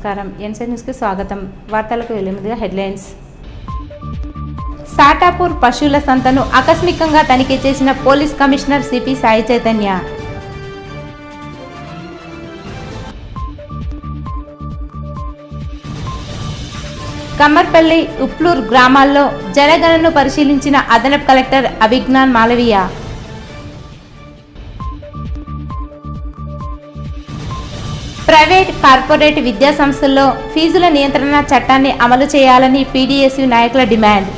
నమస్కారం. ఎన్సీఎన్ న్యూస్కి స్వాగతం. వార్తలకు వెలుముదిగా హెడ్లైన్స్. సాటాపూర్ పశువుల సంతను ఆకస్మికంగా తనిఖీ చేసిన police commissioner CP Sai Chaitanya. Kammarpalli, Uplur గ్రామాల్లో జనగణనను పరిశీలించిన అదనపు collector Abhigyan Malviya. Private, corporate విద్యా సంస్థల్లో ఫీజుల నియంత్రణ చట్టాన్ని అమలు చేయాలని పీడీఎస్యూ నాయకుల డిమాండ్.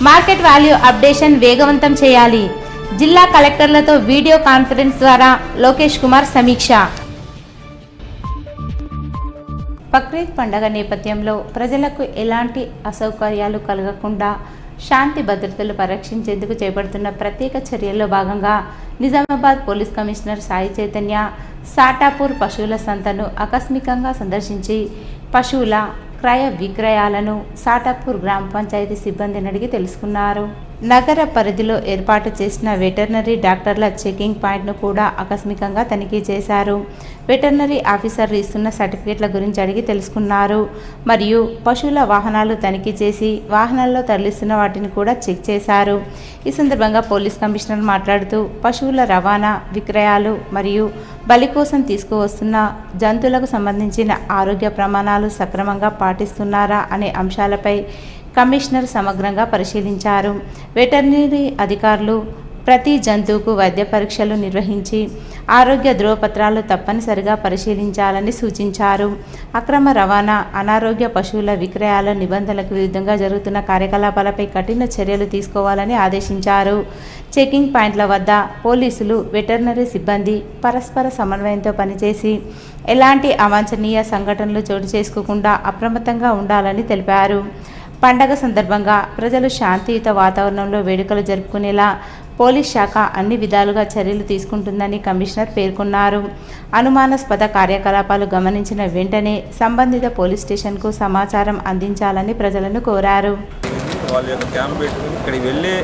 మార్కెట్ వాల్యూ అప్డేషన్ వేగవంతం చేయాలి. జిల్లా కలెక్టర్లతో వీడియో కాన్ఫరెన్స్ ద్వారా లోకేష్ కుమార్ సమీక్ష. బక్రీద్ పండగ నేపథ్యంలో ప్రజలకు ఎలాంటి అసౌకర్యాలు కలగకుండా శాంతి భద్రతలు పరిరక్షించేందుకు చేపడుతున్న ప్రత్యేక చర్యల్లో భాగంగా నిజామాబాద్ పోలీస్ కమిషనర్ సాయి చైతన్య సాటాపూర్ పశువుల సంతను ఆకస్మికంగా సందర్శించి పశువుల క్రయ విక్రయాలను సాటాపూర్ గ్రామ పంచాయతీ సిబ్బందిని అడిగి తెలుసుకున్నారు. నగర పరిధిలో ఏర్పాటు చేసిన వెటర్నరీ డాక్టర్ల చెకింగ్ పాయింట్ను కూడా ఆకస్మికంగా తనిఖీ చేశారు. వెటర్నరీ ఆఫీసర్లు ఇస్తున్న సర్టిఫికెట్ల గురించి అడిగి తెలుసుకున్నారు. మరియు పశువుల వాహనాలు తనిఖీ చేసి వాహనాల్లో తరలిస్తున్న వాటిని కూడా చెక్ చేశారు. ఈ సందర్భంగా పోలీస్ కమిషనర్ మాట్లాడుతూ పశువుల రవాణా, విక్రయాలు మరియు బలి కోసం తీసుకువస్తున్న జంతువులకు సంబంధించిన ఆరోగ్య ప్రమాణాలు సక్రమంగా పాటిస్తున్నారా అనే అంశాలపై కమిషనర్ సమగ్రంగా పరిశీలించారు. వెటర్నరీ అధికారులు ప్రతి జంతువుకు వైద్య పరీక్షలు నిర్వహించి ఆరోగ్య ధృవపత్రాలు తప్పనిసరిగా పరిశీలించాలని సూచించారు. అక్రమ రవాణా, అనారోగ్య పశువుల విక్రయాల నిబంధనలకు విరుద్ధంగా జరుగుతున్న కార్యకలాపాలపై కఠిన చర్యలు తీసుకోవాలని ఆదేశించారు. చెకింగ్ పాయింట్ల వద్ద పోలీసులు, వెటర్నరీ సిబ్బంది పరస్పర సమన్వయంతో పనిచేసి ఎలాంటి అవాంఛనీయ సంఘటనలు చోటు చేసుకోకుండా అప్రమత్తంగా ఉండాలని తెలిపారు. పండగ సందర్భంగా ప్రజలు శాంతియుత వాతావరణంలో వేడుకలు జరుపుకునేలా పోలీస్ శాఖ అన్ని విధాలుగా చర్యలు తీసుకుంటుందని కమిషనర్ పేర్కొన్నారు. అనుమానాస్పద కార్యకలాపాలు గమనించిన వెంటనే సంబంధిత పోలీస్ స్టేషన్కు సమాచారం అందించాలని ప్రజలను కోరారు. వాళ్ళ యొక్క క్యాంప్ పెట్టుకుని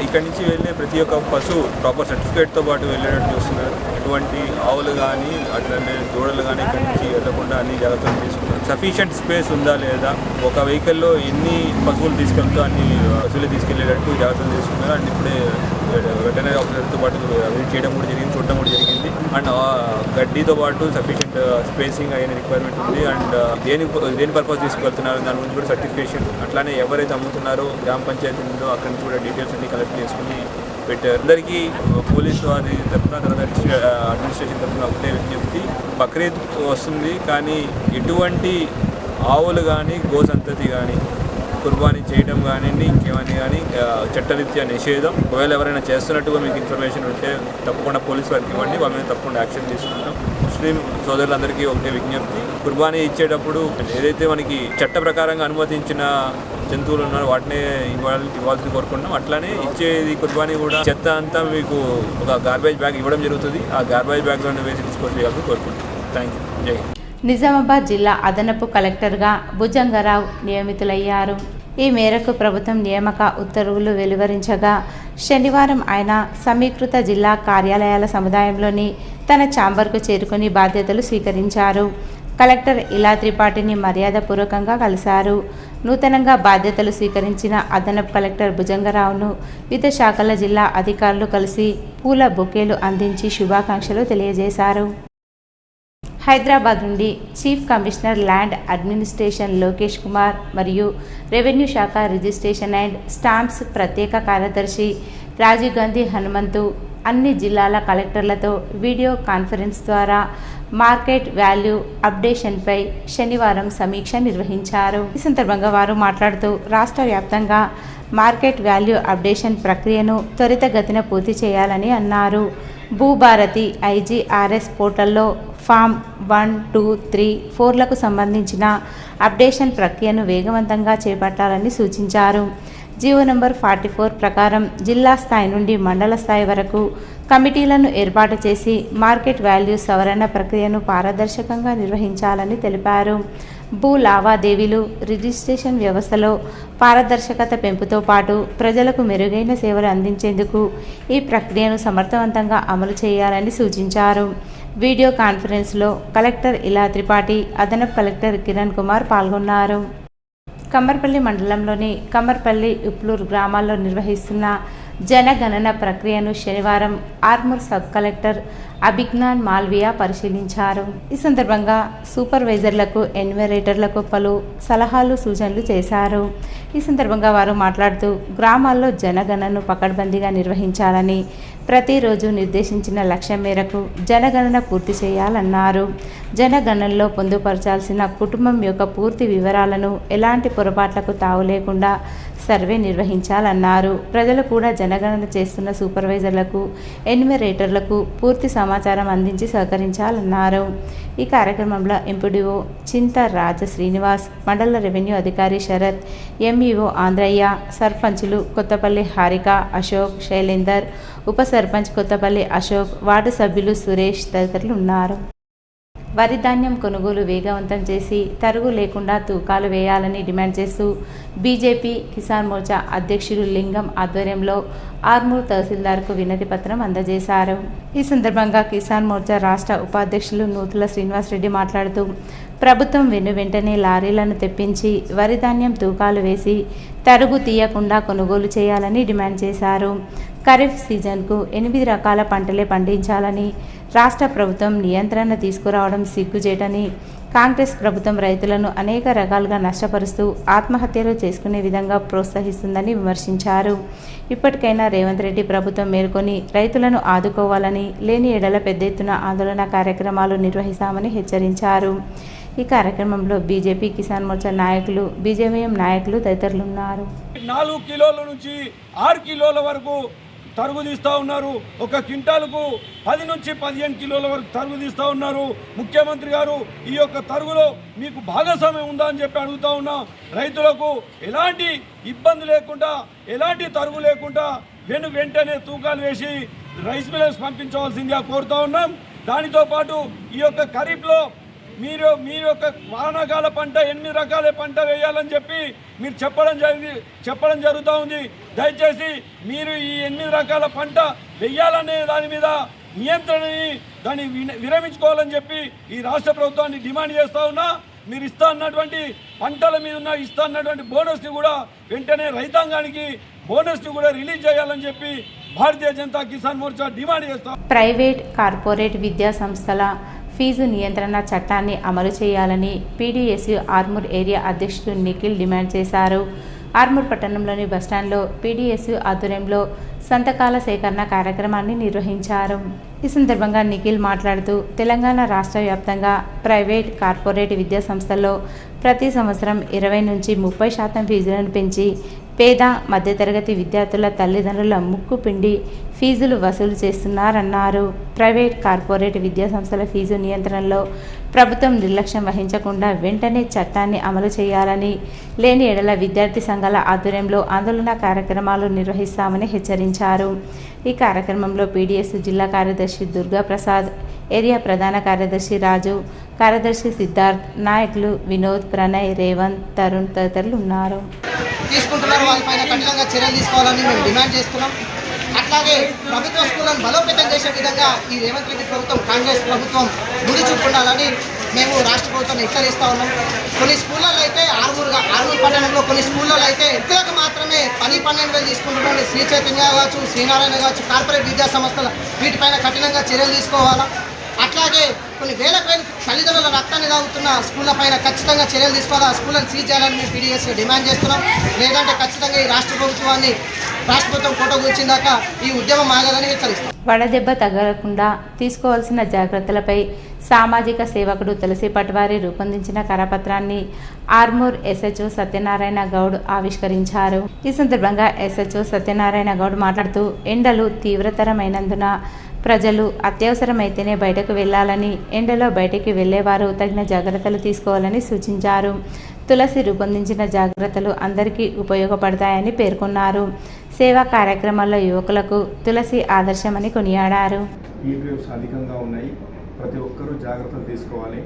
ఇక్కడి నుంచి వెళ్ళే ప్రతి ఒక్క పశువు ప్రాపర్ సర్టిఫికేట్తో పాటు వెళ్ళేటట్టు చూస్తున్నారు. ఎటువంటి ఆవులు కానీ అట్లనే దూడలు కానీ ఇక్కడి నుంచి వెళ్ళకుండా అన్ని జాగ్రత్తలు తీసుకున్నారు. సఫిషియంట్ స్పేస్ ఉందా లేదా, ఒక వెహికల్లో ఎన్ని పశువులు తీసుకెళ్తూ అన్ని పశువులు తీసుకెళ్లేటట్టు జాగ్రత్తలు తీసుకున్నారు. అండ్ ఇప్పుడే వెటర్నరీ ఆఫీసర్తో పాటు విజిట్ చేయడం కూడా జరిగింది, చూడడం కూడా జరిగింది. అండ్ గడ్డితో పాటు సఫిషియంట్ స్పేసింగ్ అయిన రిక్వైర్మెంట్ ఉంది. అండ్ దేని పర్పస్ తీసుకెళ్తున్నారు దాని గురించి కూడా సర్టిఫికేషన్, అట్లానే ఎవరైతే అమ్ముతున్నారో గ్రామ పంచాయతీ ఉందో అక్కడి నుంచి కూడా డీటెయిల్స్ అన్ని కలెక్ట్ చేసుకుని పెట్టారు. అందరికీ పోలీసు వారి తరఫున, తర్వాత అడ్మినిస్ట్రేషన్ తరఫున ఒకటే విజ్ఞప్తి, బక్రీద్ వస్తుంది కానీ ఎటువంటి ఆవులు కానీ గోసంతతి కానీ కుర్బానీ చేయడం కానివ్వండి, ఇంకేమని కానీ చట్టరీత్యా నిషేధం. ఒకవేళ ఎవరైనా చేస్తున్నట్టుగా మీకు ఇన్ఫర్మేషన్ ఉంటే తప్పకుండా పోలీసు వారికి ఇవ్వండి, వాళ్ళ మీద తప్పకుండా యాక్షన్ తీసుకుంటాం. ముస్లిం సోదరులందరికీ ఒకటే విజ్ఞప్తి, కుర్బానీ ఇచ్చేటప్పుడు ఏదైతే మనకి చట్ట ప్రకారంగా అనుమతించిన జంతువులు ఉన్నారో వాటినే ఇవ్వాల్సింది కోరుకుంటున్నాం. అట్లానే ఇచ్చేది కుర్బానీ కూడా చెత్త అంతా మీకు ఒక గార్బేజ్ బ్యాగ్ ఇవ్వడం జరుగుతుంది. ఆ గార్బేజ్ బ్యాగ్లోనే వేసి తీసుకొచ్చేయాలని కోరుకుంటున్నాం. Thank you. జై హింద్. నిజామాబాద్ జిల్లా అదనపు కలెక్టర్గా భుజంగరావు నియమితులయ్యారు. ఈ మేరకు ప్రభుత్వం నియామక ఉత్తర్వులు వెలువరించగా శనివారం ఆయన సమీకృత జిల్లా కార్యాలయాల సముదాయంలోని తన ఛాంబర్కు చేరుకుని బాధ్యతలు స్వీకరించారు. కలెక్టర్ ఇలా త్రిపాఠిని మర్యాదపూర్వకంగా కలిశారు. నూతనంగా బాధ్యతలు స్వీకరించిన అదనపు కలెక్టర్ భుజంగరావును వివిధ శాఖల జిల్లా అధికారులు కలిసి పూల బొకేలు అందించి శుభాకాంక్షలు తెలియజేశారు. హైదరాబాద్ నుండి chief commissioner land administration Lokesh Kumar మరియు రెవెన్యూ శాఖ రిజిస్ట్రేషన్ అండ్ స్టాంప్స్ ప్రత్యేక కార్యదర్శి రాజీవ్ గాంధీ హనుమంతు అన్ని జిల్లాల కలెక్టర్లతో వీడియో కాన్ఫరెన్స్ ద్వారా మార్కెట్ వాల్యూ అప్డేషన్పై శనివారం సమీక్ష నిర్వహించారు. ఈ సందర్భంగా వారు మాట్లాడుతూ రాష్ట్ర వ్యాప్తంగా మార్కెట్ వాల్యూ అప్డేషన్ ప్రక్రియను త్వరితగతిన పూర్తి చేయాలని అన్నారు. భూభారతి IGRS పోర్టల్లో ఫామ్ 1, 2, 3, 4లకు సంబంధించిన అప్డేషన్ ప్రక్రియను వేగవంతంగా చేపట్టాలని సూచించారు. జీవో నంబర్ 44 ప్రకారం జిల్లా స్థాయి నుండి మండల స్థాయి వరకు కమిటీలను ఏర్పాటు చేసి మార్కెట్ వాల్యూ సవరణ ప్రక్రియను పారదర్శకంగా నిర్వహించాలని తెలిపారు. భూ లావాదేవీలు రిజిస్ట్రేషన్ వ్యవస్థలో పారదర్శకత పెంపుతో పాటు ప్రజలకు మెరుగైన సేవలు అందించేందుకు ఈ ప్రక్రియను సమర్థవంతంగా అమలు చేయాలని సూచించారు. వీడియో కాన్ఫరెన్స్లో కలెక్టర్ ఇలా త్రిపాఠి, అదనపు కలెక్టర్ కిరణ్ కుమార్ పాల్గొన్నారు. కమ్మర్పల్లి మండలంలోని కమ్మర్పల్లి, ఉప్లూరు గ్రామాల్లో నిర్వహిస్తున్న జనగణన ప్రక్రియను శనివారం ఆర్మూర్ సబ్ కలెక్టర్ అభిజ్ఞాన్ మాల్వియా పరిశీలించారు. ఈ సందర్భంగా సూపర్వైజర్లకు, ఎన్యూమరేటర్లకు పలు సలహాలు, సూచనలు చేశారు. ఈ సందర్భంగా వారు మాట్లాడుతూ గ్రామాల్లో జనగణనను పకడ్బందీగా నిర్వహించాలని, ప్రతిరోజు నిర్దేశించిన లక్ష్యం మేరకు జనగణన పూర్తి చేయాలన్నారు. జనగణనలో పొందుపరచాల్సిన కుటుంబం యొక్క పూర్తి వివరాలను ఎలాంటి పొరపాట్లకు తావు లేకుండా సర్వే నిర్వహించాలన్నారు. ప్రజలు కూడా జనగణన చేస్తున్న సూపర్వైజర్లకు, ఎన్యూమరేటర్లకు పూర్తి సమాచారం అందించి సహకరించాలన్నారు. ఈ కార్యక్రమంలో ఎంపీడీఓ చింత రాజ శ్రీనివాస్, మండల రెవెన్యూ అధికారి శరత్, ఎంఈఓ ఆంధ్రయ్య, సర్పంచులు కొత్తపల్లి హారిక, అశోక్, శైలేందర్, ఉప సర్పంచ్ కొత్తపల్లి అశోక్, వార్డు సభ్యులు సురేష్ తదితరులు ఉన్నారు. వరి ధాన్యం కొనుగోలు వేగవంతం చేసి తరుగు లేకుండా తూకాలు వేయాలని డిమాండ్ చేస్తూ బీజేపీ కిసాన్ మోర్చా అధ్యక్షుడు లింగం ఆధ్వర్యంలో ఆర్మూర్ తహసీల్దార్కు వినతి పత్రం అందజేశారు. ఈ సందర్భంగా కిసాన్ మోర్చా రాష్ట్ర ఉపాధ్యక్షులు నూతుల శ్రీనివాసరెడ్డి మాట్లాడుతూ ప్రభుత్వం వెంటనే లారీలను తెప్పించి వరి ధాన్యం తూకాలు వేసి తరుగు తీయకుండా కొనుగోలు చేయాలని డిమాండ్ చేశారు. ఖరీఫ్ సీజన్కు 8 రకాల పంటలే పండించాలని రాష్ట్ర ప్రభుత్వం నియంత్రణ తీసుకురావడం సిగ్గుచేటని, కాంగ్రెస్ ప్రభుత్వం రైతులను అనేక రకాలుగా నష్టపరుస్తూ ఆత్మహత్యలు చేసుకునే విధంగా ప్రోత్సహిస్తుందని విమర్శించారు. ఇప్పటికైనా రేవంత్ రెడ్డి ప్రభుత్వం మేల్కొని రైతులను ఆదుకోవాలని, లేని ఎడల పెద్ద ఎత్తున ఆందోళన కార్యక్రమాలు నిర్వహిస్తామని హెచ్చరించారు. ఈ కార్యక్రమంలో బీజేపీ కిసాన్ మోర్చా నాయకులు, బీజేవైఎం నాయకులు తదితరులు ఉన్నారు. 4 కిలోల నుంచి 6 కిలోల వరకు తరుగు తీస్తూ ఉన్నారు. ఒక క్వింటాలకు 10 నుంచి 15 కిలోల వరకు తరుగు తీస్తూ ఉన్నారు. ముఖ్యమంత్రి గారు ఈ యొక్క తరుగులో మీకు భాగస్వామ్యం ఉందా అని చెప్పి అడుగుతూ ఉన్నాం. రైతులకు ఎలాంటి ఇబ్బంది లేకుండా, ఎలాంటి తరుగు లేకుండా వెంటనే తూకాలు వేసి రైస్ మిల్లర్స్ పంపించవలసిందిగా కోరుతూ ఉన్నాం. దానితో పాటు ఈ యొక్క ఖరీఫ్లో మీరు యొక్క వానాకాల పంట 8 రకాల పంట వేయాలని చెప్పి మీరు చెప్పడం జరుగుతూ ఉంది. దయచేసి మీరు ఈ 8 రకాల పంట వేయాలనే దాని మీద నియంత్రణని దాన్ని విరమించుకోవాలని చెప్పి ఈ రాష్ట్ర ప్రభుత్వాన్ని డిమాండ్ చేస్తూ ఉన్నా. మీరు ఇస్తా అన్నటువంటి పంటల మీద ఇస్తా అన్నటువంటి బోనస్ని కూడా వెంటనే రైతాంగానికి బోనస్ని కూడా రిలీజ్ చేయాలని చెప్పి భారతీయ జనతా కిసాన్ మోర్చా డిమాండ్ చేస్తాం. ప్రైవేట్, కార్పొరేట్ విద్యా సంస్థల ఫీజు నియంత్రణ చట్టాన్ని అమలు చేయాలని పీడీఎస్యు ఆర్మూర్ ఏరియా అధ్యక్షుడు నిఖిల్ డిమాండ్ చేశారు. ఆర్మూర్ పట్టణంలోని బస్టాండ్లో పీడీఎస్యు ఆధ్వర్యంలో సంతకాల సేకరణ కార్యక్రమాన్ని నిర్వహించారు. ఈ సందర్భంగా నిఖిల్ మాట్లాడుతూ తెలంగాణ రాష్ట్ర వ్యాప్తంగా ప్రైవేట్, కార్పొరేట్ విద్యా సంస్థల్లో ప్రతి సంవత్సరం 20 నుంచి 30% ఫీజులను పెంచి పేద, మధ్యతరగతి విద్యార్థుల తల్లిదండ్రుల ముక్కు పిండి ఫీజులు వసూలు చేస్తున్నారన్నారు. ప్రైవేట్, కార్పొరేట్ విద్యా సంస్థల ఫీజు నియంత్రణలో ప్రభుత్వం నిర్లక్ష్యం వహించకుండా వెంటనే చట్టాన్ని అమలు చేయాలని, లేని ఎడల విద్యార్థి సంఘాల ఆధ్వర్యంలో ఆందోళన కార్యక్రమాలు నిర్వహిస్తామని హెచ్చరించారు. ఈ కార్యక్రమంలో పీడీఎస్ జిల్లా కార్యదర్శి దుర్గాప్రసాద్, ఏరియా ప్రధాన కార్యదర్శి రాజు, కార్యదర్శి సిద్ధార్థ్, నాయకులు వినోద్, ప్రణయ్, రేవంత్, తరుణ్ తదితరులు ఉన్నారు. తీసుకుంటున్నారు వాళ్ళపైన కఠినంగా చర్యలు తీసుకోవాలని మేము డిమాండ్ చేస్తున్నాం. అట్లాగే ప్రభుత్వ స్కూళ్ళను బలోపేతం చేసే విధంగా ఈ రేవంత్ రెడ్డి ప్రభుత్వం, కాంగ్రెస్ ప్రభుత్వం ముందు చూపుండాలని మేము రాష్ట్ర ప్రభుత్వం హెచ్చరిస్తూ ఉన్నాం. కొన్ని స్కూళ్ళలో అయితే ఆర్మూర్ పట్టణంలో కొన్ని స్కూళ్ళలో అయితే ఎంతకు మాత్రమే 10-12 వేలు తీసుకుంటున్నాడు. శ్రీ చైతన్య కావచ్చు, శ్రీనారాయణ కావచ్చు, కార్పొరేట్ విద్యా సంస్థలు వీటిపైన కఠినంగా చర్యలు తీసుకోవాలా. అట్లాగే కొన్ని వేల తల్లిదండ్రుల రక్తాన్ని తాగుతున్న స్కూళ్ళ పైన ఖచ్చితంగా చర్యలు తీసుకోవాలి. ఆ స్కూళ్ళని సీజ్ చేయాలని మేము పీడీఎస్గా డిమాండ్ చేస్తున్నాం. లేదంటే ఖచ్చితంగా ఈ రాష్ట్ర ప్రభుత్వం ఫోటో కూర్చిందాకా ఈ ఉద్యమం ఆగాలని హెచ్చరిస్తాం. వడదెబ్బ తగలకుండా తీసుకోవాల్సిన జాగ్రత్తలపై సామాజిక సేవకుడు తులసి పట్వారి రూపొందించిన కరపత్రాన్ని ఆర్మూర్ ఎస్హెచ్ఓ సత్యనారాయణ గౌడ్ ఆవిష్కరించారు. ఈ సందర్భంగా ఎస్హెచ్ఓ సత్యనారాయణ గౌడ్ మాట్లాడుతూ ఎండలు తీవ్రతరమైనందున ప్రజలు అత్యవసరమైతేనే బయటకు వెళ్లాలని, ఎండలో బయటికి వెళ్లేవారు తగిన జాగ్రత్తలు తీసుకోవాలని సూచించారు. తులసి రూపొందించిన జాగ్రత్తలు అందరికీ ఉపయోగపడతాయని పేర్కొన్నారు. సేవా కార్యక్రమాల్లో యువకులకు తులసి ఆదర్శమని కొనియాడారు. హీట్ వేవ్స్ అధికంగా ఉన్నాయి, ప్రతి ఒక్కరూ జాగ్రత్తలు తీసుకోవాలి.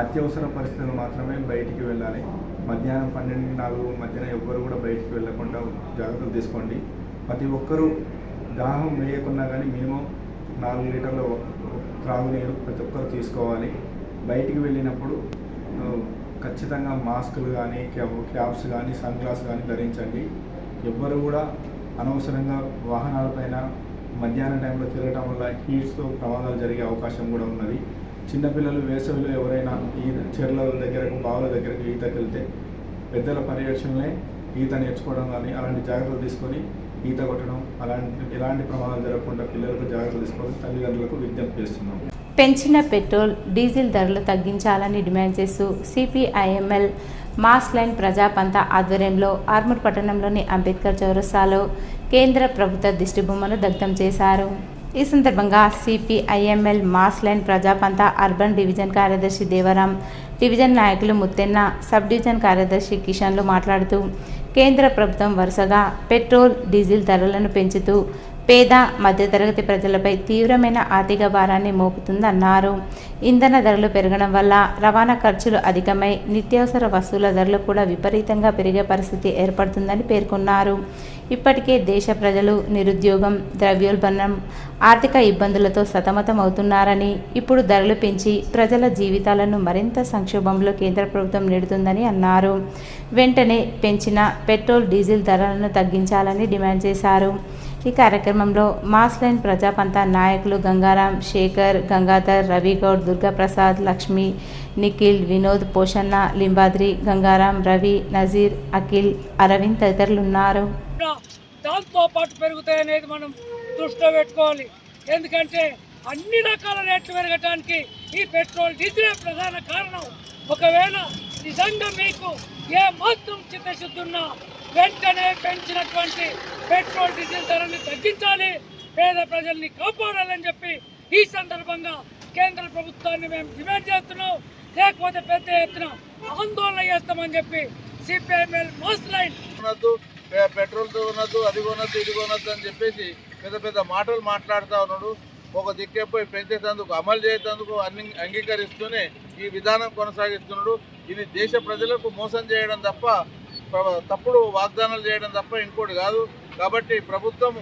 అత్యవసర పరిస్థితులు మాత్రమే బయటికి వెళ్ళాలి. మధ్యాహ్నం 12-4 మధ్యన ఎవ్వరు కూడా బయటికి వెళ్ళకుండా జాగ్రత్తలు తీసుకోండి. ప్రతి ఒక్కరూ దాహం వేయకున్నా కానీ మినిమం 4 లీటర్ల త్రాగునీరు ప్రతి ఒక్కరు తీసుకోవాలి. బయటికి వెళ్ళినప్పుడు ఖచ్చితంగా మాస్కులు కానీ క్యాప్స్ కానీ సన్ గ్లాస్ కానీ ధరించండి. ఎవ్వరు కూడా అనవసరంగా వాహనాలపైన మధ్యాహ్నం టైంలో తిరగటం వల్ల హీట్స్తో ప్రమాదాలు జరిగే అవకాశం కూడా ఉన్నది. చిన్నపిల్లలు వేసవిలో ఎవరైనా ఈ చెర్ల దగ్గరకు బావుల దగ్గరకు ఈతకి వెళ్తే పెద్దల పర్యవేక్షణలే ఈత నేర్చుకోవడం కానీ అలాంటి జాగ్రత్తలు తీసుకొని ఈత కొట్టడం ఎలాంటి ప్రమాదాలు జరగకుండా పిల్లలకు జాగ్రత్తలు తీసుకోవాలి తల్లిదండ్రులకు విజ్ఞప్తి చేస్తున్నాం. పెంచిన పెట్రోల్ డీజిల్ ధరలు తగ్గించాలని డిమాండ్ చేస్తూ సిపిఐఎంఎల్ మాస్ లైన్ ప్రజాపంత ఆధ్వర్యంలో ఆర్మూర్ పట్టణంలోని అంబేద్కర్ చౌరస్తాలో కేంద్ర ప్రభుత్వ దిష్టిబొమ్మను దగ్ధం చేశారు. ఈ సందర్భంగా CPIML mass line ప్రజాపంత urban division కార్యదర్శి దేవరాం, డివిజన్ నాయకులు ముత్తెన్న, సబ్ డివిజన్ కార్యదర్శి కిషన్లు మాట్లాడుతూ కేంద్ర ప్రభుత్వం వరుసగా పెట్రోల్ డీజిల్ ధరలను పెంచుతూ పేద మధ్యతరగతి ప్రజలపై తీవ్రమైన ఆర్థిక భారాన్ని మోపుతుందన్నారు. ఇంధన ధరలు పెరగడం వల్ల రవాణా ఖర్చులు అధికమై నిత్యావసర వస్తువుల ధరలు కూడా విపరీతంగా పెరిగే పరిస్థితి ఏర్పడుతుందని పేర్కొన్నారు. ఇప్పటికే దేశ ప్రజలు నిరుద్యోగం, ద్రవ్యోల్బణం, ఆర్థిక ఇబ్బందులతో సతమతం అవుతున్నారని, ఇప్పుడు ధరలు పెంచి ప్రజల జీవితాలను మరింత సంక్షోభంలో కేంద్ర ప్రభుత్వం నెడుతుందని అన్నారు. వెంటనే పెంచిన పెట్రోల్ డీజిల్ ధరలను తగ్గించాలని డిమాండ్ చేశారు. ఈ కార్యక్రమంలో మాస్ లైన్ ప్రజాపంత నాయకులు గంగారాం, శేఖర్, గంగాధర్, రవిగౌడ్, దుర్గాప్రసాద్, లక్ష్మి, నిఖిల్, వినోద్, పోషన్న, లింబాద్రి, గంగారాం, రవి, నజీర్, అఖిల్, అరవింద్ తదితరులు ఉన్నారు. దాంతో పాటు పెరుగుతాయనేది మనం దృష్టిలో పెట్టుకోవాలి. ఎందుకంటే అన్ని రకాల రేట్లు పెరగటానికి ఈ పెట్రోల్ డీజిల్ ప్రధాన కారణం. ఒకవేళ నిజంగా మీకు ఏ మాత్రం చిత్తశుద్ధి ఉన్నా వెంటనే పెంచినటువంటి పెట్రోల్ డీజిల్ ధరని తగ్గించాలి, పేద ప్రజల్ని కాపాడాలని చెప్పి ఈ సందర్భంగా కేంద్ర ప్రభుత్వాన్ని మేము డిమాండ్ చేస్తున్నాం. లేకపోతే పెద్ద ఎత్తున ఆందోళన చేస్తామని చెప్పి సిపిఐఎంఎల్ మాస్ లైన్ పెట్రోల్ కొనద్దు, అది కొనద్దు, ఇది కొనద్దు అని చెప్పేసి పెద్ద పెద్ద మాటలు మాట్లాడుతూ ఉన్నాడు. ఒక దిక్కేపోయి పెంచేటందుకు, అమలు చేసేందుకు అన్ని అంగీకరిస్తూనే ఈ విధానం కొనసాగిస్తున్నాడు. ఇది దేశ ప్రజలకు మోసం చేయడం తప్ప, తప్పుడు వాగ్దానాలు చేయడం తప్ప ఇంకోటి కాదు. కాబట్టి ప్రభుత్వం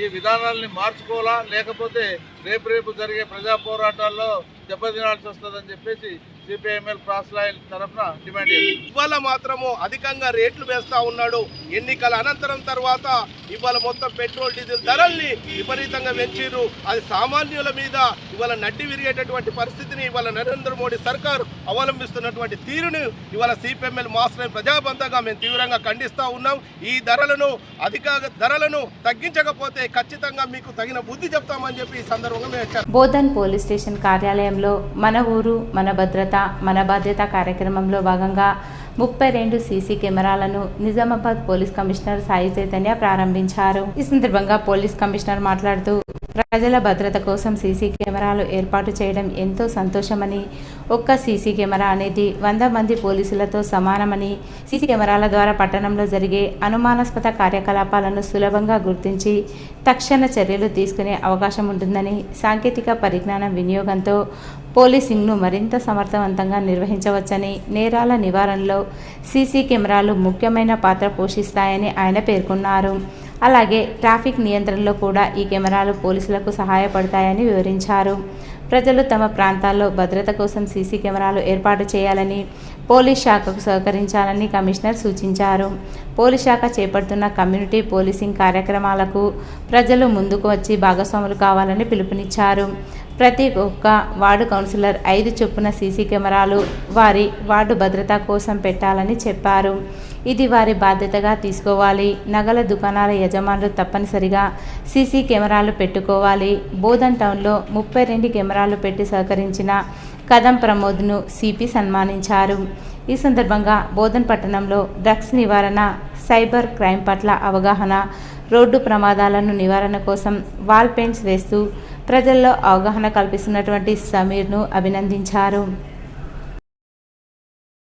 ఈ విధానాలని మార్చుకోవాలా, లేకపోతే రేపు జరిగే ప్రజా పోరాటాల్లో దెబ్బతినాల్సి వస్తుందని చెప్పేసి సిపిఐఎంఎల్ క్రాస్ లైన్ తరఫున డిమాండ్ చేస్తుంది. ఇవాళ మాత్రము అధికంగా రేట్లు వేస్తా ఉన్నాడు. ఎన్నికల అనంతరం తర్వాత ఇవాళ మొత్తం పెట్రోల్ డీజిల్ ధరల్ని విపరీతంగా పెంచారు. అది సామాన్యుల మీద ఇవాళ నడ్డి విరిగేటటువంటి పరిస్థితిని ఇవాళ నరేంద్ర మోడీ సర్కార్ అవలంబిస్తున్నటువంటి తీరును ఇవాళ సిపిఎంఎల్ మాస్ లైన్ ప్రజాబంధంగా మేము తీవ్రంగా ఖండిస్తూ ఉన్నాం. ఈ అధిక ధరలను తగ్గించకపోతే ఖచ్చితంగా మీకు తగిన బుద్ధి చెప్తామని చెప్పి ఈ సందర్భంగా మేము బోధన్ పోలీస్ స్టేషన్ కార్యాలయంలో మన ఊరు మన భద్రత మన బాధ్యత కార్యక్రమంలో భాగంగా 32 సీసీ కెమెరాలను నిజామాబాద్ పోలీస్ కమిషనర్ సాయి చైతన్య ప్రారంభించారు. ఈ సందర్భంగా పోలీస్ కమిషనర్ మాట్లాడుతూ ప్రజల భద్రత కోసం సీసీ కెమెరాలు ఏర్పాటు చేయడం ఎంతో సంతోషమని, ఒక్క సీసీ కెమెరా అనేది 100 మంది పోలీసులతో సమానమని, సీసీ కెమెరాల ద్వారా పట్టణంలో జరిగే అనుమానాస్పద కార్యకలాపాలను సులభంగా గుర్తించి తక్షణ చర్యలు తీసుకునే అవకాశం ఉంటుందని, సాంకేతిక పరిజ్ఞానం వినియోగంతో పోలీసింగ్ను మరింత సమర్థవంతంగా నిర్వహించవచ్చని, నేరాల నివారణలో సీసీ కెమెరాలు ముఖ్యమైన పాత్ర పోషిస్తాయని ఆయన పేర్కొన్నారు. అలాగే ట్రాఫిక్ నియంత్రణలో కూడా ఈ కెమెరాలు పోలీసులకు సహాయపడతాయని వివరించారు. ప్రజలు తమ ప్రాంతాల్లో భద్రత కోసం సీసీ కెమెరాలు ఏర్పాటు చేయాలని, పోలీస్ శాఖకు సహకరించాలని కమిషనర్ సూచించారు. పోలీస్ శాఖ చేపడుతున్న కమ్యూనిటీ పోలీసింగ్ కార్యక్రమాలకు ప్రజలు ముందుకు వచ్చి భాగస్వాములు కావాలని పిలుపునిచ్చారు. ప్రతి ఒక్క వార్డు కౌన్సిలర్ 5 చొప్పున సీసీ కెమెరాలు వారి వార్డు భద్రత కోసం పెట్టాలని చెప్పారు. ఇది వారి బాధ్యతగా తీసుకోవాలి. నగల దుకాణాల యజమానులు తప్పనిసరిగా సీసీ కెమెరాలు పెట్టుకోవాలి. బోధన్ టౌన్లో 32 కెమెరాలు పెట్టి సహకరించిన కదం ప్రమోద్ను సిపి సన్మానించారు. ఈ సందర్భంగా బోధన్ పట్టణంలో డ్రగ్స్ నివారణ, సైబర్ క్రైమ్ పట్ల అవగాహన, రోడ్డు ప్రమాదాలను నివారణ కోసం వాల్ పెయింట్స్ వేస్తూ ప్రజల్లో అవగాహన కల్పిస్తున్నటువంటి సమీర్ను అభినందించారు.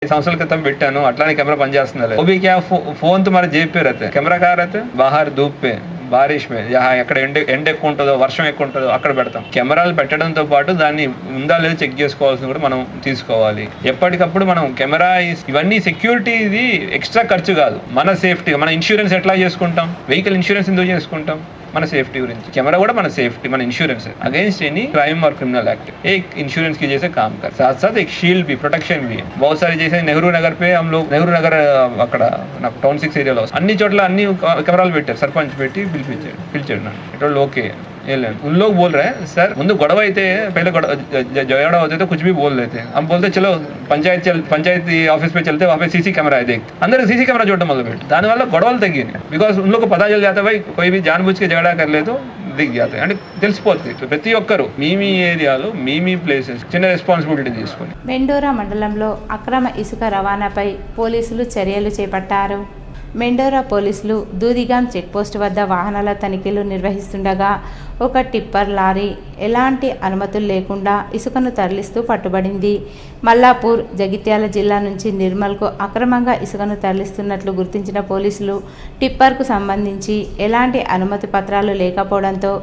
संवत्सराल क्रिతం పెట్టాను అట్లానే కెమెరా పనిచేస్తుందా वो भी क्या फोन तुम्हारे जेब पे रहते हैं कैमरा कहाँ रहते हैं बाहर धूप पे బారిష్ మే ఎక్కడ ఎండ ఎక్కువ ఉంటుందో వర్షం ఎక్కువ ఉంటుందో అక్కడ పెడతాం. కెమెరాలు పెట్టడంతో పాటు దాన్ని ఉందా లేదో చెక్ చేసుకోవాల్సింది కూడా మనం తీసుకోవాలి. ఎప్పటికప్పుడు మనం కెమెరా ఇవన్నీ సెక్యూరిటీ ఇది ఎక్స్ట్రా ఖర్చు కాదు, మన సేఫ్టీ. మన ఇన్సూరెన్స్ ఎట్లా చేసుకుంటాం, వెహికల్ ఇన్సూరెన్స్ ఎందుకు చేసుకుంటాం, మన సేఫ్टी గురించి कैमरा కూడా మన సేఫ్టీ మన ఇన్సూరెన్స్ अगेंस्ट एनी क्राइम और क्रिमिनल एक्ट एक इंश्योरेंस की जैसे काम कर साथ साथ एक शील्ड भी प्रोटेक्शन भी है बहुत सारे जैसे नेहरू नगर पे हम लोग नेहरू नगर అక్కడ నాకు టౌన్ 6 ఏరియాలో అన్ని చోట్ల అన్ని కెమెరాలు పెట్టారు సర్పంచ్ పెట్టి పిలిచాడు నన్ను ఇట్లా ఓకే उन लोग बोल रहे हैं सर मुझे गड़वा पहले झगड़ा होते तो कुछ भी बोल रहे थे हम बोलते चलो पंचायत ऑफिस पे चलते वहाँ पे सीसी कैमरा है देखते अंदर सीसी कैमरा చూడటం మొదలుపెట్టి దానివల్ల గొడవలు తగ్గినాయి बिकॉज उन लोग को पता चल जाता है भाई कोई भी जानबूझ के झगड़ा कर ले तो దిగ్ जाते అంటే తెలిసిపోతుంది ప్రతి ఒక్కరు మీ ఏరియాలో మీ ప్లేసెస్ చిన్న రెస్పాన్సిబిలిటీ తీసుకొని మెండోరా మండలంలో అక్రమ ఇసుక రవాణాపై పోలీసులు చర్యలు చేపట్టారు. మెండోరా పోలీసులు దూదిగాం చెక్పోస్ట్ వద్ద వాహనాల తనిఖీలు నిర్వహిస్తుండగా ఒక టిప్పర్ లారీ ఎలాంటి అనుమతులు లేకుండా ఇసుకను తరలిస్తూ పట్టుబడింది. మల్లాపూర్ జగిత్యాల జిల్లా నుంచి నిర్మల్కు అక్రమంగా ఇసుకను తరలిస్తున్నట్లు గుర్తించిన పోలీసులు టిప్పర్కు సంబంధించి ఎలాంటి అనుమతి పత్రాలు లేకపోవడంతో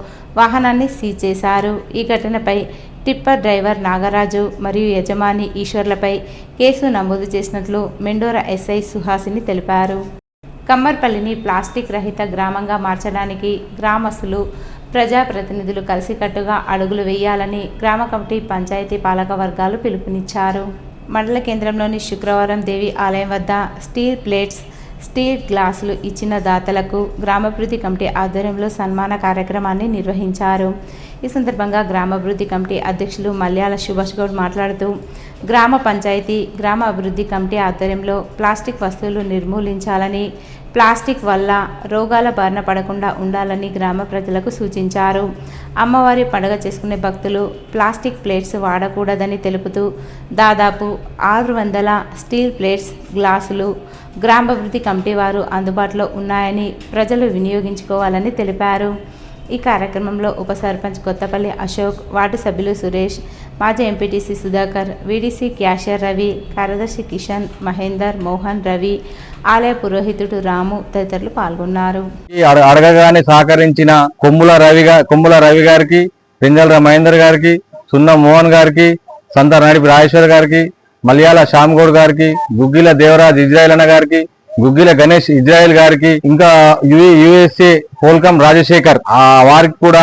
వాహనాన్ని సీజ్ చేశారు. ఈ ఘటనపై టిప్పర్ డ్రైవర్ నాగరాజు మరియు యజమాని ఈశ్వర్లపై కేసు నమోదు చేసినట్లు మెండోరా ఎస్ఐ సుహాసిని తెలిపారు. కమ్మర్పల్లిని ప్లాస్టిక్ రహిత గ్రామంగా మార్చడానికి గ్రామస్తులు ప్రజాప్రతినిధులు కలిసికట్టుగా అడుగులు వేయాలని గ్రామ కమిటీ పంచాయతీ పాలక వర్గాలు పిలుపునిచ్చారు. మండల కేంద్రంలోని శుక్రవారం దేవి ఆలయం వద్ద స్టీల్ ప్లేట్స్, స్టీల్ గ్లాసులు ఇచ్చిన దాతలకు గ్రామాభివృద్ధి కమిటీ ఆధ్వర్యంలో సన్మాన కార్యక్రమాన్ని నిర్వహించారు. ఈ సందర్భంగా గ్రామాభివృద్ధి కమిటీ అధ్యక్షులు మల్యాల సుభాష్ గౌడ్ మాట్లాడుతూ గ్రామ పంచాయతీ గ్రామ అభివృద్ధి కమిటీ ఆధ్వర్యంలో ప్లాస్టిక్ వస్తువులు నిర్మూలించాలని, ప్లాస్టిక్ వల్ల రోగాల బారిన పడకుండా ఉండాలని గ్రామ ప్రజలకు సూచించారు. అమ్మవారి పండుగ చేసుకునే భక్తులు ప్లాస్టిక్ ప్లేట్స్ వాడకూడదని తెలుపుతూ దాదాపు 600 స్టీల్ ప్లేట్స్, గ్లాసులు గ్రామాభివృద్ధి కమిటీ వారు అందుబాటులో ఉన్నాయని ప్రజలు వినియోగించుకోవాలని తెలిపారు. ఈ కార్యక్రమంలో ఉప సర్పంచ్ కొత్తపల్లి అశోక్, వార్డు సభ్యులు సురేష్, మాజీ MPTC Sudhakar, VDC cashier Ravi, కార్యదర్శి కిషన్, మహేందర్, మోహన్, రవి, ఆలయ పురోహితుడు రాము తదితరులు పాల్గొన్నారు. అడగగానే సహకరించిన కొమ్ముల రవి గారికి, పింగళ మహేందర్ గారికి, సున్న మోహన్ గారికి, సంతానాడి రాజేశ్వర్ గారికి, మలయాళ శ్యామ్ గౌడ్ గారికి, గుగ్గిల దేవరాజ్ ఇజ్రాయిల్ అన్న గారికి, గుగ్గిల గణేష్ ఇజ్రాయిల్ గారికి, ఇంకా యుఎస్ఏ పోల్కం రాజశేఖర్ వారికి కూడా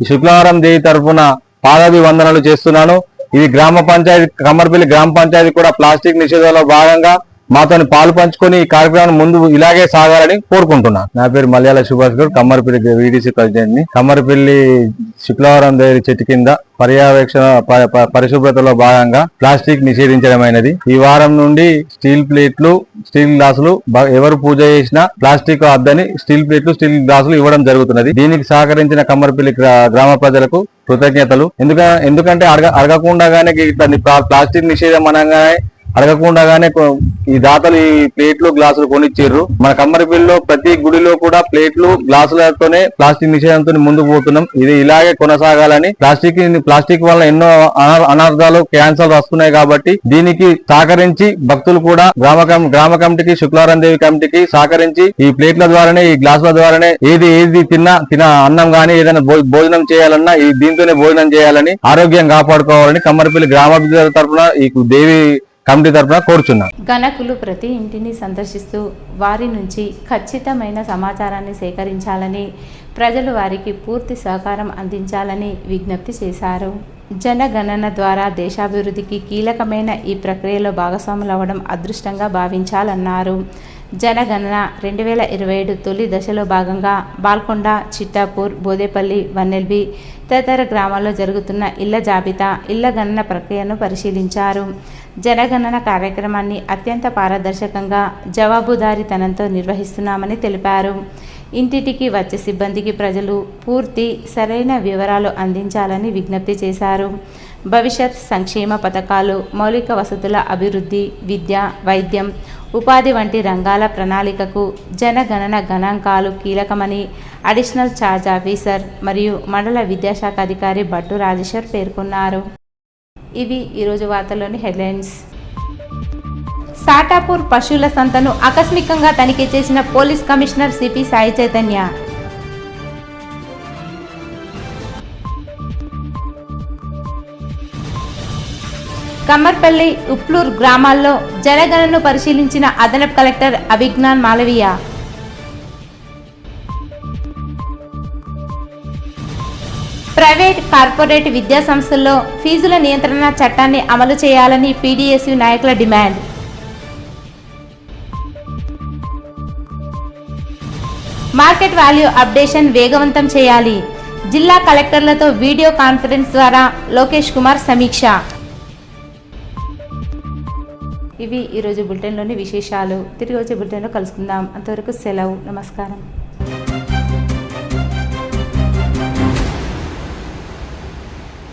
శుక్రవారం దేవి తరఫున పాదాభివందనలు చేస్తున్నాను. ఇది గ్రామ పంచాయతీ కమ్మర్పల్లి గ్రామ పంచాయతీ కూడా ప్లాస్టిక్ నిషేధంలో భాగంగా మాతో పాలు పంచుకొని ఈ కార్యక్రమం ముందు ఇలాగే సాగాలని కోరుకుంటున్నాను. నా పేరు మలయాళ సుభాష్ గౌడ్, కమ్మర్పల్లి వీడీసీ ప్రెసిడెంట్ ని. కమ్మర్పల్లి శుక్రవారం దేవి చెట్టు కింద పర్యవేక్షణ పరిశుభ్రతలో భాగంగా ప్లాస్టిక్ నిషేధించడమైనది. ఈ వారం నుండి స్టీల్ ప్లేట్లు, స్టీల్ గ్లాసులు ఎవరు పూజ చేసినా ప్లాస్టిక్ వద్దని స్టీల్ ప్లేట్లు, స్టీల్ గ్లాసులు ఇవ్వడం జరుగుతున్నది. దీనికి సహకరించిన కమ్మర్పల్లి గ్రామ ప్రజలకు కృతజ్ఞతలు. ఎందుకంటే అడగకుండానే ప్లాస్టిక్ నిషేధం అనగానే అడగకుండానే ఈ దాతలు ఈ ప్లేట్లు, గ్లాసులు కొనిచ్చిర్రు. మన కమ్మరిపల్లిలో ప్రతి గుడిలో కూడా ప్లేట్లు, గ్లాసులతోనే ప్లాస్టిక్ నిషేధంతో ముందుకు పోతున్నాం. ఇది ఇలాగే కొనసాగాలని. ప్లాస్టిక్ వల్ల ఎన్నో అనర్థాలు, క్యాన్సర్ వస్తున్నాయి కాబట్టి దీనికి సహకరించి భక్తులు కూడా గ్రామ కమిటీకి, శుక్లారం దేవి కమిటీకి సహకరించి ఈ ప్లేట్ల ద్వారానే, ఈ గ్లాసుల ద్వారానే ఏది తిన్న అన్నం గానీ ఏదైనా భోజనం చేయాలన్నా దీంతోనే భోజనం చేయాలని, ఆరోగ్యం కాపాడుకోవాలని కమ్మరిపల్లి గ్రామాభివృద్ధి తరఫున ఈ దేవి కమిటీ తరఫున కోరుచున్నాం. గణకులు ప్రతి ఇంటిని సందర్శిస్తూ వారి నుంచి ఖచ్చితమైన సమాచారాన్ని సేకరించాలని, ప్రజలు వారికి పూర్తి సహకారం అందించాలని విజ్ఞప్తి చేశారు. జనగణన ద్వారా దేశాభివృద్ధికి కీలకమైన ఈ ప్రక్రియలో భాగస్వాములు అవ్వడం అదృష్టంగా భావించాలన్నారు. జనగణన 2027 తొలి దశలో భాగంగా బాల్కొండ, చిట్టాపూర్, బోదేపల్లి, వన్నెల్బి తదితర గ్రామాల్లో జరుగుతున్న ఇళ్ల జాబితా, ఇళ్ల గణన ప్రక్రియను పరిశీలించారు. జనగణన కార్యక్రమాన్ని అత్యంత పారదర్శకంగా, జవాబుదారీతనంతో నిర్వహిస్తున్నామని తెలిపారు. ఇంటింటికి వచ్చే సిబ్బందికి ప్రజలు పూర్తి సరైన వివరాలు అందించాలని విజ్ఞప్తి చేశారు. భవిష్యత్ సంక్షేమ పథకాలు, మౌలిక వసతుల అభివృద్ధి, విద్య, వైద్యం, ఉపాధి వంటి రంగాల ప్రణాళికకు జనగణన గణాంకాలు కీలకమని అడిషనల్ ఛార్జ్ ఆఫీసర్ మరియు మండల విద్యాశాఖ అధికారి భట్టు రాజేశ్వర్ పేర్కొన్నారు. ఇవి ఈరోజు వార్తల్లోని హెడ్లైన్స్. సాటాపూర్ పశువుల సంతను ఆకస్మికంగా తనిఖీ చేసిన police commissioner CP Sai Chaitanya. Kammarpalli, Uplur గ్రామాల్లో జనగణనను పరిశీలించిన అదనపు collector Abhigyan Malviya. Private corporate విద్యా సంస్థల్లో ఫీజుల నియంత్రణ చట్టాన్ని అమలు చేయాలని పీడీఎస్యూ నాయకుల డిమాండ్. మార్కెట్ వాల్యూ అప్డేషన్ వేగవంతం చేయాలి. జిల్లా కలెక్టర్లతో వీడియో కాన్ఫరెన్స్ ద్వారా లోకేష్ కుమార్ సమీక్ష. ఇవి ఈరోజు బులెటిన్లోని విశేషాలు. తిరిగి వచ్చే బులెటిన్లో కలుసుకుందాం. అంతవరకు సెలవు. నమస్కారం.